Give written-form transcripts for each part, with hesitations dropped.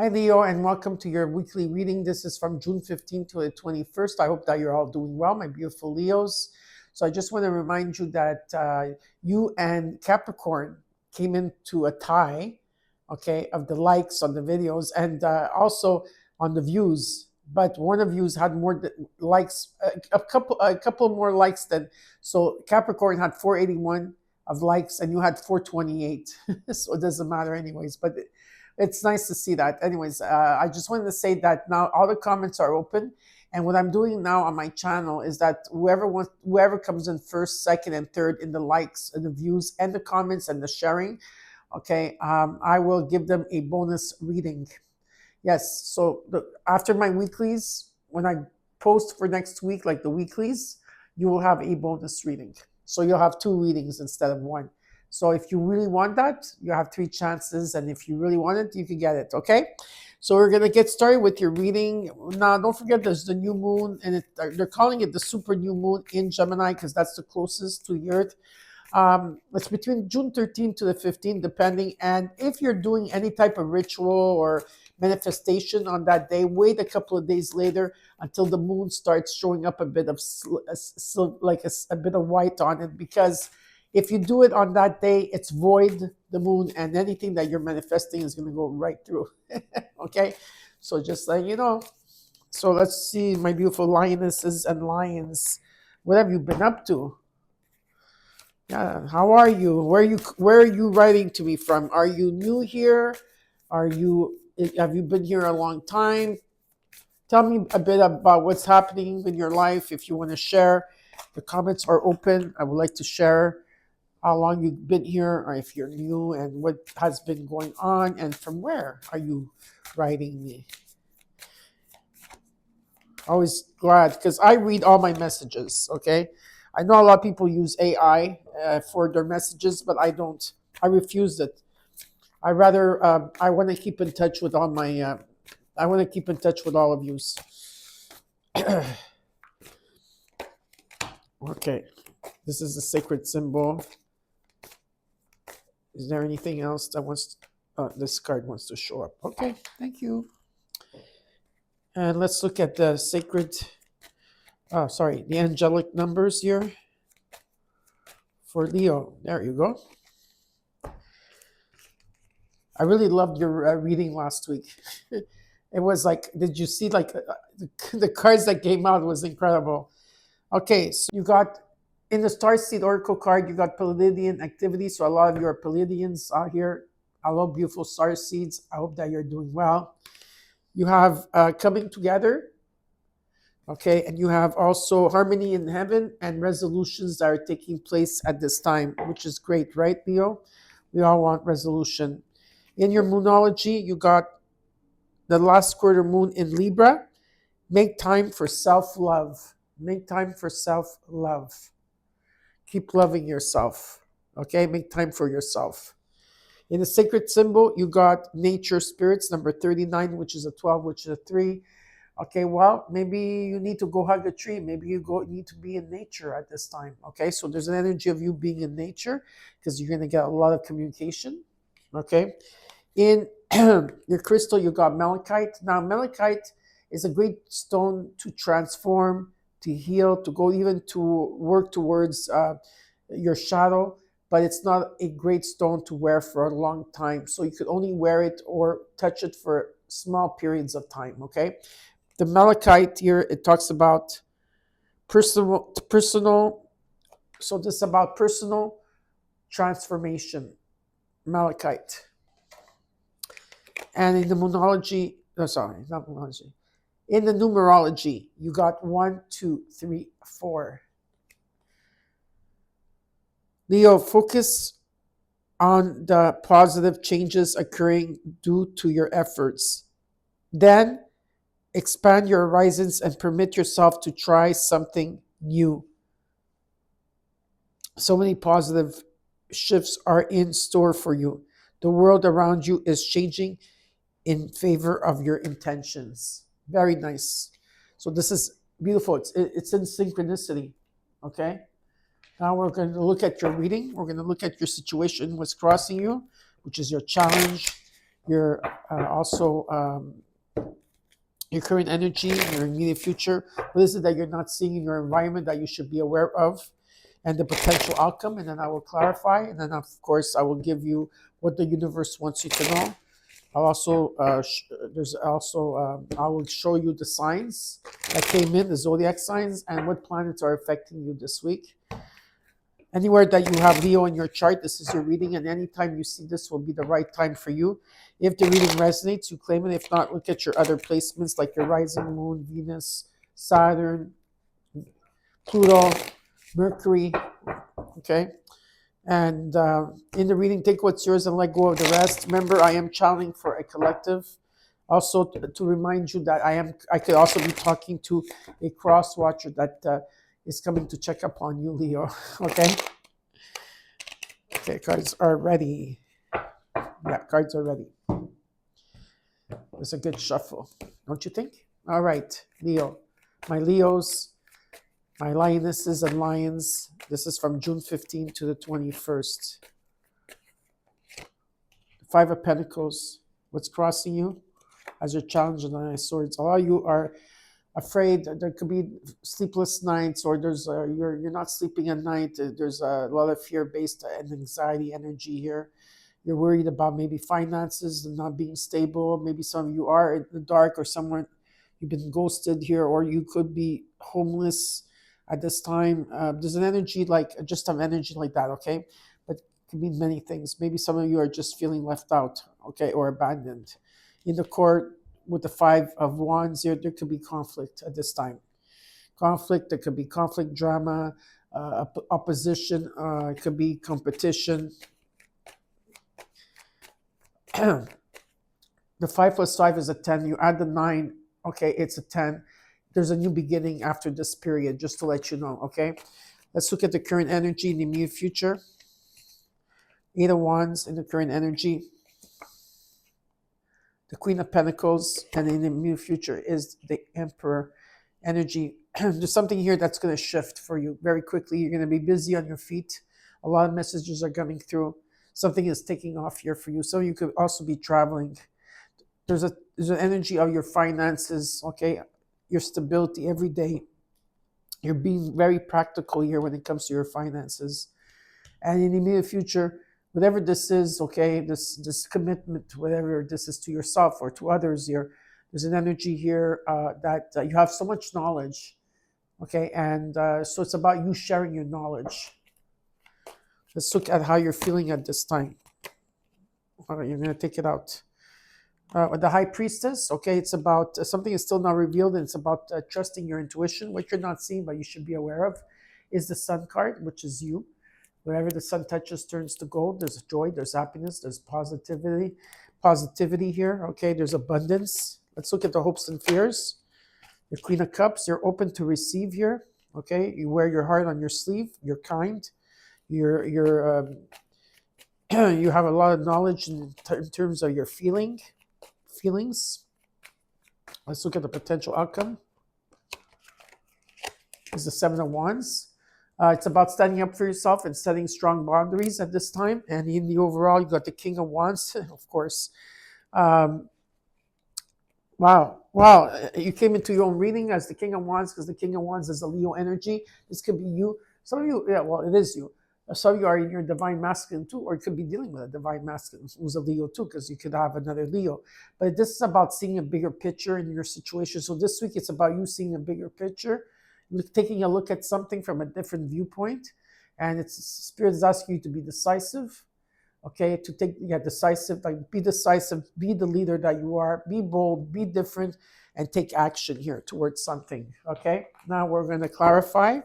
Hi, Leo, and welcome to your weekly reading. This is from June 15th to the 21st. I hope that you're all doing well, my beautiful Leos. So, I just want to remind you that you and Capricorn came into a tie, okay, of the likes on the videos and also on the views. But one of you had more likes, a couple more likes than. So, Capricorn had 481 of likes, and you had 428. So, it doesn't matter, anyways. But it's nice to see that. Anyways, I just wanted to say that now all the comments are open, and what I'm doing now on my channel is that whoever comes in first, second, and third in the likes and the views and the comments and the sharing, okay, I will give them a bonus reading. Yes. So after my weeklies, when I post for next week, like the weeklies, you will have a bonus reading. So you'll have two readings instead of one. So if you really want that, you have three chances. And if you really want it, you can get it. Okay. So we're going to get started with your reading. Now, don't forget there's the new moon, and they're calling it the super new moon in Gemini because that's the closest to the earth. It's between June 13th to the 15th, depending. And if you're doing any type of ritual or manifestation on that day, wait a couple of days later until the moon starts showing up a bit of a bit of white on it, because if you do it on that day, it's void, the moon, and anything that you're manifesting is going to go right through. Okay, so just like you know. So let's see, my beautiful lionesses and lions. What have you been up to? Yeah, how are you? Where are you writing to me from? Are you new here? Have you been here a long time? Tell me a bit about what's happening in your life. If you want to share, the comments are open. I would like to share how long you've been here, or if you're new, and what has been going on, and from where are you writing me. Always glad, because I read all my messages. Okay, I know a lot of people use AI for their messages, but I don't. I refuse it. I want to keep in touch with all my. I want to keep in touch with all of you. Okay, this is the sacred symbol. Is there anything else that wants? This card wants to show up. Okay, thank you. And let's look at the sacred. The angelic numbers here for Leo. There you go. I really loved your reading last week. It was like, did you see the cards that came out was incredible. Okay, so you got in the Starseed Oracle card, you got Pleiadian activity. So a lot of you are Pleiadians out here. Hello, beautiful star seeds. I hope that you're doing well. You have coming together. Okay, and you have also harmony in heaven and resolutions that are taking place at this time, which is great, right, Leo? We all want resolution. In your moonology, you got the last quarter moon in Libra. Make time for self-love. Make time for self-love. Keep loving yourself. Okay, make time for yourself. In the sacred symbol, you got nature spirits, number 39, which is a 12, which is a 3. Okay, well, maybe you need to go hug a tree. Maybe you need to be in nature at this time. Okay, so there's an energy of you being in nature because you're going to get a lot of communication. Okay, in your crystal, you got malachite. Now, malachite is a great stone to transform, to heal, to go even to work towards your shadow, but it's not a great stone to wear for a long time. So you could only wear it or touch it for small periods of time. Okay. The malachite here, it talks about personal. So this is about personal transformation, malachite. And in the moonology, not moonology. In the numerology, you got 1, 2, 3, 4. Leo, focus on the positive changes occurring due to your efforts. Then expand your horizons and permit yourself to try something new. So many positive shifts are in store for you. The world around you is changing in favor of your intentions. Very nice. So this is beautiful. It's in synchronicity. Okay. Now we're going to look at your reading. We're going to look at your situation, what's crossing you, which is your challenge, your also your current energy, your immediate future. What is it that you're not seeing in your environment that you should be aware of, and the potential outcome? And then I will clarify. And then, of course, I will give you what the universe wants you to know. I'll also there's also I will show you the signs that came in, the zodiac signs, and what planets are affecting you this week. Anywhere that you have Leo in your chart, this is your reading, and anytime you see this will be the right time for you. If the reading resonates, you claim it. If not, look at your other placements like your rising moon, Venus, Saturn, Pluto, Mercury. Okay. And in the reading, take what's yours and let go of the rest. Remember, I am channeling for a collective. Also, to remind you that I could also be talking to a cross watcher that is coming to check up on you, Leo. Okay. Okay, cards are ready. Yeah, cards are ready. It's a good shuffle, don't you think? All right, Leo. My Leos, my lionesses and lions. This is from June 15th to the 21st. Five of Pentacles. What's crossing you as you're challenged on the Nine of Swords? A lot of you are afraid. There could be sleepless nights, or there's you're not sleeping at night. There's a lot of fear-based and anxiety energy here. You're worried about maybe finances and not being stable. Maybe some of you are in the dark, or somewhere you've been ghosted here, or you could be homeless at this time. There's an energy like just an energy like that, okay? But it can mean many things. Maybe some of you are just feeling left out, okay, or abandoned. In the court with the Five of Wands here, there could be conflict at this time. Conflict, there could be conflict, drama, opposition, it could be competition. The 5 plus 5 is a 10. You add the 9, okay, it's a 10. There's a new beginning after this period, just to let you know, okay? Let's look at the current energy in the immediate future. 8 of Wands in the current energy. The Queen of Pentacles, and in the immediate future is the Emperor energy. There's something here that's going to shift for you very quickly. You're going to be busy on your feet. A lot of messages are coming through. Something is taking off here for you. So you could also be traveling. There's an energy of your finances, okay? Your stability every day. You're being very practical here when it comes to your finances. And in the immediate future, whatever this is, okay, this commitment, whatever this is to yourself or to others here, there's an energy here that you have so much knowledge, okay? And so it's about you sharing your knowledge. Let's look at how you're feeling at this time. All right, you're going to take it out. The High Priestess, okay, it's about something is still not revealed, and it's about trusting your intuition. What you're not seeing, but you should be aware of, is the Sun card, which is you. Wherever the sun touches turns to gold. There's joy, there's happiness, there's positivity here, okay? There's abundance. Let's look at the hopes and fears. The Queen of Cups, you're open to receive here, okay? You wear your heart on your sleeve. You're kind. You're you have a lot of knowledge in terms of your feelings. Let's look at the potential outcome. Is the Seven of Wands. It's about standing up for yourself and setting strong boundaries at this time. And in the overall, you got the King of Wands, of course. Wow. You came into your own reading as the King of Wands, because the King of Wands is a Leo energy. This could be you. Some of you, yeah, well, it is you. Some of you are in your divine masculine too, or you could be dealing with a divine masculine who's a Leo too, because you could have another Leo. But this is about seeing a bigger picture in your situation. So this week, it's about you seeing a bigger picture, taking a look at something from a different viewpoint. And it's Spirit is asking you to be decisive, okay? To take, decisive, like be decisive, be the leader that you are, be bold, be different, and take action here towards something, okay? Now we're going to clarify.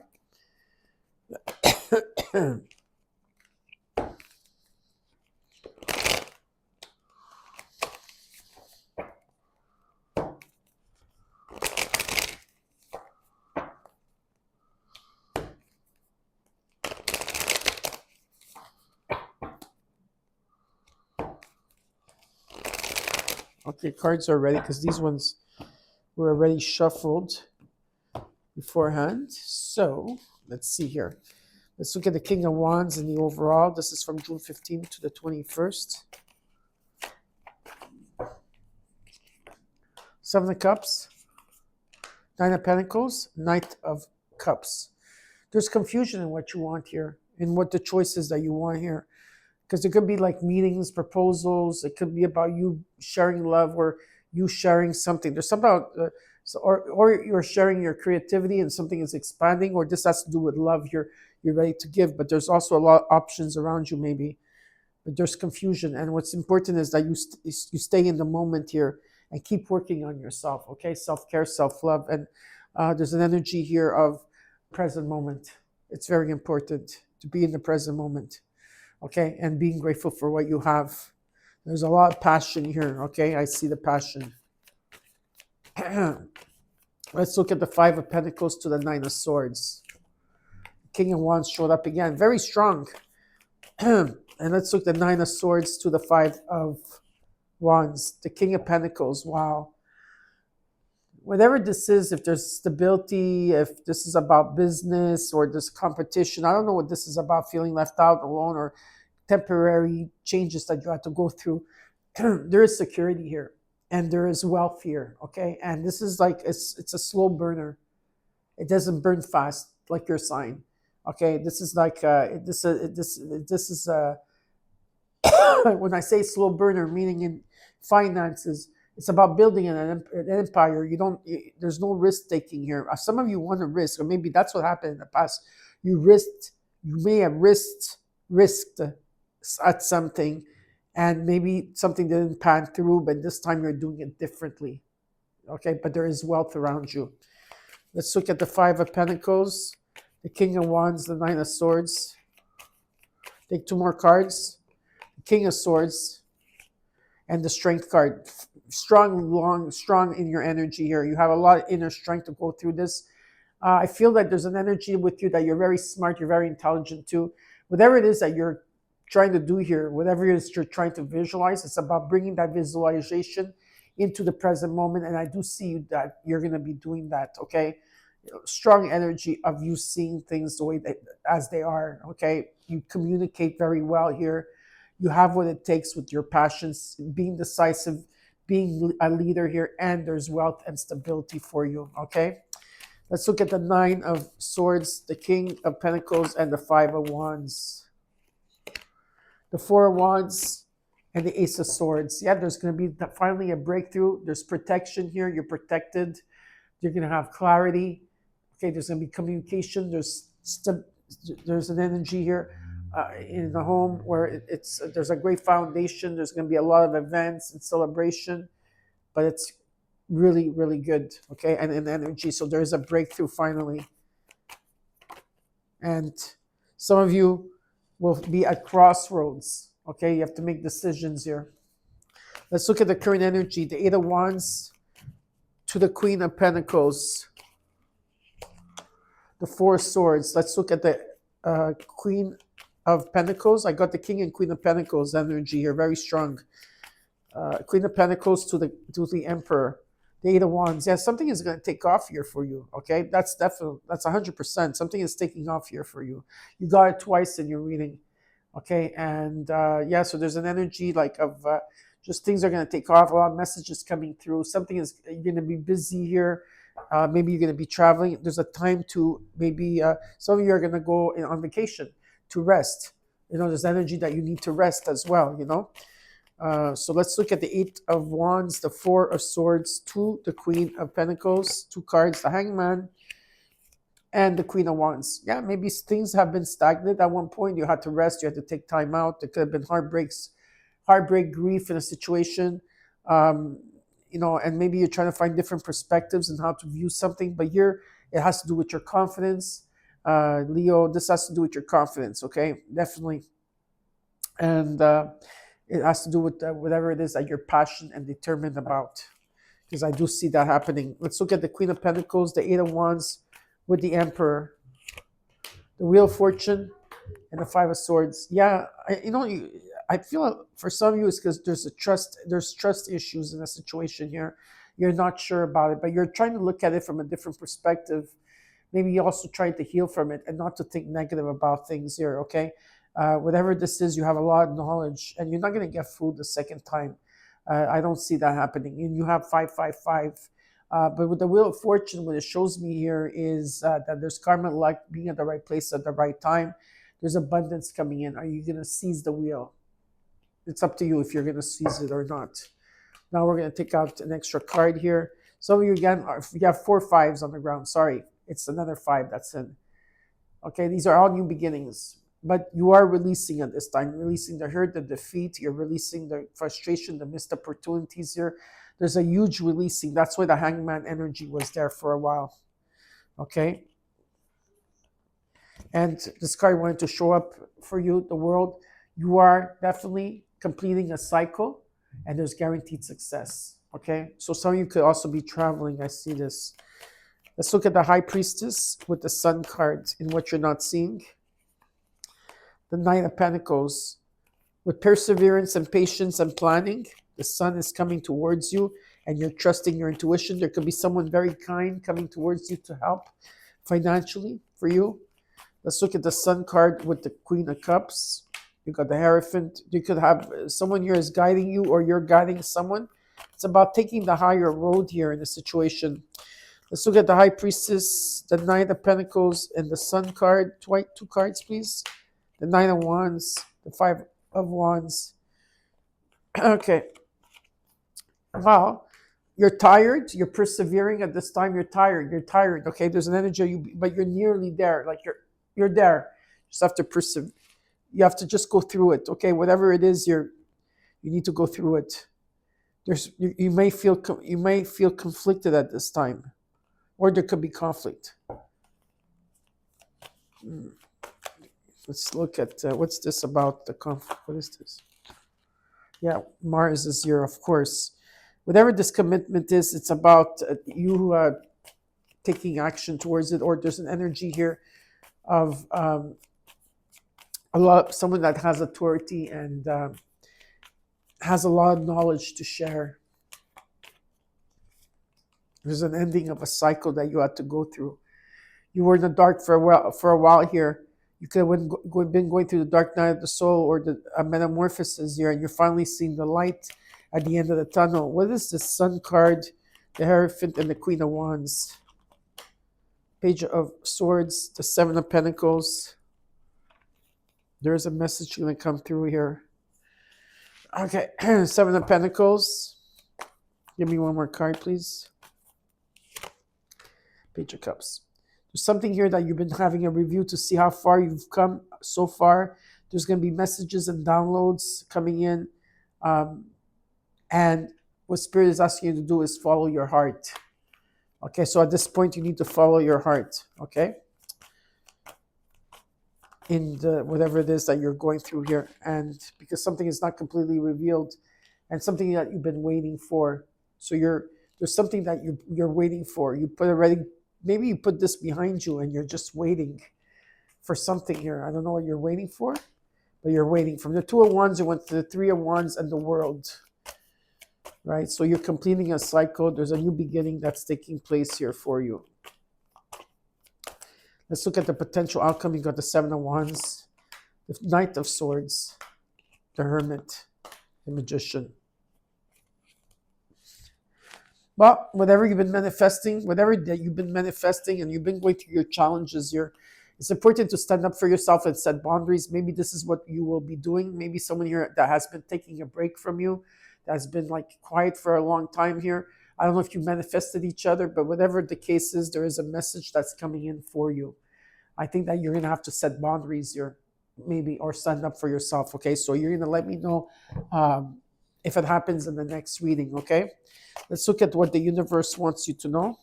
Okay, cards are ready because these ones were already shuffled beforehand. So let's see here. Let's look at the King of Wands in the overall. This is from June 15th to the 21st. Seven of Cups, Nine of Pentacles, Knight of Cups. There's confusion in what you want here, in what the choices that you want here. Because it could be like meetings, proposals. It could be about you sharing love or you sharing something. There's something about, or you're sharing your creativity and something is expanding, or this has to do with love you're ready to give. But there's also a lot of options around you maybe. But there's confusion, and what's important is that you stay in the moment here and keep working on yourself. Okay, self-care, self-love, and there's an energy here of present moment. It's very important to be in the present moment. Okay, and being grateful for what you have. There's a lot of passion here. Okay, I see the passion. Let's look at the Five of Pentacles to the Nine of Swords. King of Wands showed up again, very strong. And let's look at the Nine of Swords to the Five of Wands. The King of Pentacles, wow. Whatever this is, if there's stability, if this is about business or this competition, I don't know what this is about, feeling left out, alone, or temporary changes that you have to go through. There is security here and there is wealth here, okay? And this is like, it's a slow burner. It doesn't burn fast like your sign, okay? This is like, this is when I say slow burner, meaning in finances, it's about building an empire. There's no risk taking here. Some of you want to risk, or maybe that's what happened in the past. You may have risked at something, and maybe something didn't pan through, but this time you're doing it differently. Okay, but there is wealth around you. Let's look at the Five of Pentacles, the King of Wands, the Nine of Swords. Take two more cards. The King of Swords and the Strength card. Strong in your energy here. You have a lot of inner strength to go through this. I feel that there's an energy with you that you're very smart, you're very intelligent too. Whatever it is that you're trying to do here, whatever it is you're trying to visualize, it's about bringing that visualization into the present moment. And I do see that you're going to be doing that, okay? Strong energy of you seeing things the way as they are, okay? You communicate very well here. You have what it takes with your passions, being decisive, being a leader here, and there's wealth and stability for you, okay? Let's look at the Nine of Swords, the King of Pentacles, and the Five of Wands. The Four of Wands and the Ace of Swords. Yeah, there's going to be finally a breakthrough. There's protection here. You're protected. You're going to have clarity. Okay, there's going to be communication. There's an energy here in the home where there's a great foundation. There's going to be a lot of events and celebration, but it's really, really good, okay, and in energy. So there's a breakthrough finally. And some of you will be at crossroads, okay? You have to make decisions here. Let's look at the current energy. The Eight of Wands to the Queen of Pentacles. The Four of Swords. Let's look at the Queen of Pentacles. I got the King and Queen of Pentacles energy here, very strong. Queen of Pentacles to the Emperor. The Eight of Wands. Yeah, something is going to take off here for you, okay? That's 100%. Something is taking off here for you. You got it twice in your reading, okay? And yeah, so there's an energy like of just things are going to take off. A lot of messages coming through. Something is, you're going to be busy here. Maybe you're going to be traveling. There's a time to maybe, some of you are going to go on vacation to rest. You know, there's energy that you need to rest as well, you know? So let's look at the Eight of Wands, the Four of Swords to the Queen of Pentacles, two cards, the Hangman and the Queen of Wands. Yeah, maybe things have been stagnant at one point. You had to rest, you had to take time out. There could have been heartbreak, grief in a situation, you know, and maybe you're trying to find different perspectives and how to view something. But here, it has to do with your confidence. Leo, this has to do with your confidence, okay? Definitely. And it has to do with whatever it is that you're passionate and determined about, because I do see that happening. Let's look at the Queen of Pentacles, the Eight of Wands with the Emperor, the Wheel of Fortune, and the Five of Swords. Yeah, I feel for some of you it's because there's trust issues in a situation here. You're not sure about it, but you're trying to look at it from a different perspective. Maybe you're also trying to heal from it and not to think negative about things here, okay? Whatever this is, you have a lot of knowledge, and you're not going to get fooled the second time. I don't see that happening. And you have 555. But with the Wheel of Fortune, what it shows me here is that there's karma, luck, being at the right place at the right time. There's abundance coming in. Are you going to seize the wheel? It's up to you if you're going to seize it or not. Now we're going to take out an extra card here. Some of you, again, you have 4 5s on the ground. Sorry, it's another 5 that's in. Okay, these are all new beginnings. But you are releasing at this time. You're releasing the hurt, the defeat. You're releasing the frustration, the missed opportunities here. There's a huge releasing. That's why the hangman energy was there for a while. Okay? And this card wanted to show up for you, the world. You are definitely completing a cycle, and there's guaranteed success. Okay? So some of you could also be traveling. I see this. Let's look at the High Priestess with the Sun card in what you're not seeing. The Knight of Pentacles. With perseverance and patience and planning, the Sun is coming towards you and you're trusting your intuition. There could be someone very kind coming towards you to help financially for you. Let's look at the Sun card with the Queen of Cups. You got the Hierophant. You could have someone here is guiding you or you're guiding someone. It's about taking the higher road here in the situation. Let's look at the High Priestess, the Knight of Pentacles, and the Sun card. Two cards, please. The Nine of Wands, the Five of Wands. Okay. Wow. You're tired. You're persevering at this time. You're tired. You're tired. Okay. There's an energy, but you're nearly there. Like you're there. You just have to persevere. You have to just go through it. Okay. Whatever it is, you need to go through it. You may feel conflicted at this time, or there could be conflict. Let's look at what's this about the conflict. What is this? Yeah, Mars is here, of course. Whatever this commitment is, it's about you taking action towards it, or there's an energy here of someone that has authority and has a lot of knowledge to share. There's an ending of a cycle that you had to go through. You were in the dark for a while here. You could have been going through the dark night of the soul or the metamorphosis here, and you're finally seeing the light at the end of the tunnel. What is the Sun card, the Hierophant, and the Queen of Wands? Page of Swords, the Seven of Pentacles. There's a message going to come through here. Okay, Seven of Pentacles. Give me one more card, please. Page of Cups. There's something here that you've been having a review to see how far you've come so far. There's going to be messages and downloads coming in. And what Spirit is asking you to do is follow your heart. Okay, so at this point, you need to follow your heart. Okay? In whatever it is that you're going through here. And because something is not completely revealed and something that you've been waiting for. So there's something that you're waiting for. Maybe you put this behind you and you're just waiting for something here. I don't know what you're waiting for, but you're waiting. From the Two of Wands, you went to the Three of Wands and the World. Right? So you're completing a cycle. There's a new beginning that's taking place here for you. Let's look at the potential outcome. You got the Seven of Wands, the Knight of Swords, the Hermit, the Magician. Well, whatever you've been manifesting, and you've been going through your challenges here, it's important to stand up for yourself and set boundaries. Maybe this is what you will be doing. Maybe someone here that has been taking a break from you, that has been like quiet for a long time here. I don't know if you manifested each other, but whatever the case is, there is a message that's coming in for you. I think that you're going to have to set boundaries here, maybe, or stand up for yourself, okay? So you're going to let me know if it happens in the next reading, okay? Let's look at what the universe wants you to know.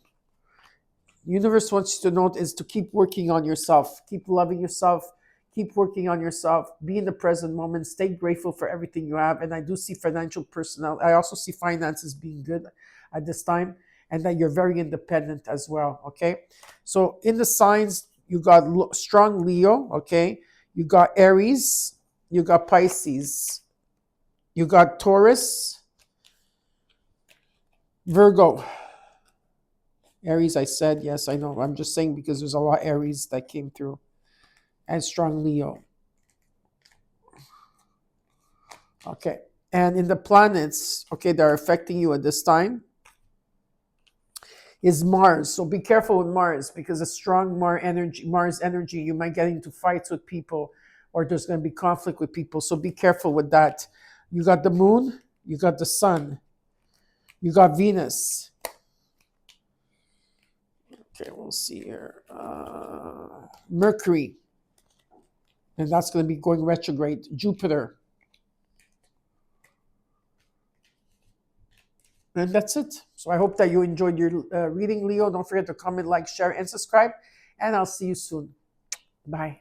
The universe wants you to know is to keep working on yourself, keep loving yourself, keep working on yourself, be in the present moment, stay grateful for everything you have. And I do see financial personnel. I also see finances being good at this time, and that you're very independent as well, okay? So in the signs, you got strong Leo, okay? You got Aries, you got Pisces, you got Taurus, Virgo. Aries, I said, yes, I know. I'm just saying because there's a lot of Aries that came through. And strong Leo. Okay. And in the planets, okay, that are affecting you at this time is Mars. So be careful with Mars, because a strong Mars energy, you might get into fights with people, or there's going to be conflict with people. So be careful with that. You got the moon, you got the sun, you got Venus. Okay, we'll see here. Mercury, and that's going to be going retrograde. Jupiter. And that's it. So I hope that you enjoyed your reading, Leo. Don't forget to comment, like, share, and subscribe. And I'll see you soon. Bye.